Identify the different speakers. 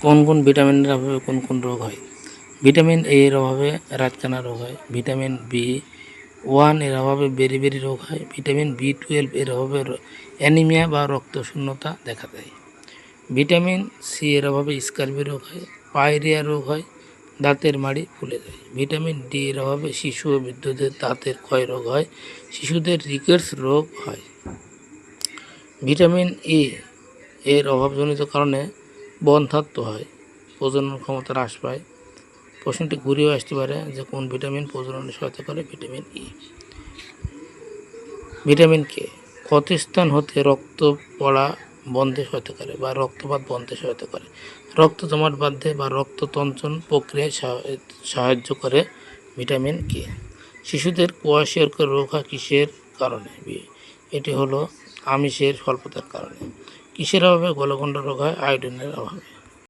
Speaker 1: কোন কোন ভিটামিনের অভাবে কোন কোন রোগ হয়? ভিটামিন এ এর অভাবে রাতকানা রোগ হয়। ভিটামিন বি1 এর অভাবে বেরি রোগ হয়। ভিটামিন বি12 এর অভাবে অ্যানিমিয়া বা রক্তশূন্যতা দেখা দেয়। ভিটামিন সি এর অভাবে স্কার্বি রোগ হয়। পায়রিয়া রোগ হয়, দাঁতের মাড়ি ফুলে যায়। ভিটামিন ডি এর অভাবে শিশু ও বৃদ্ধদের দাঁতের ক্ষয় রোগ হয়। শিশুদের রিকেটস রোগ হয়। ভিটামিন ই এর অভাবজনিত কারণে বন্ধ্যাত্ব হয়, প্রজনন ক্ষমতা হ্রাস পায়। প্রশ্নটি ঘুরেও আসতে পারে যে কোন ভিটামিন প্রজননে সহায়তা করে? Vitamin E. ভিটামিন কে ক্ষতস্থান হতে রক্ত পড়া বন্ধে সহায়তা করে বা রক্তপাত বন্ধে সহায়তা করে। রক্ত জমাট বাঁধতে বা রক্ততঞ্চন প্রক্রিয়ায় সাহায্য করে ভিটামিন কে। শিশুদের কোয়াশিয়রকর রোগ হয় কিসের কারণে? এটি হলো আমিষের স্বল্পতার কারণে। কিসের অভাবে গলগণ্ড রোগ হয়? আয়োডিনের অভাবে।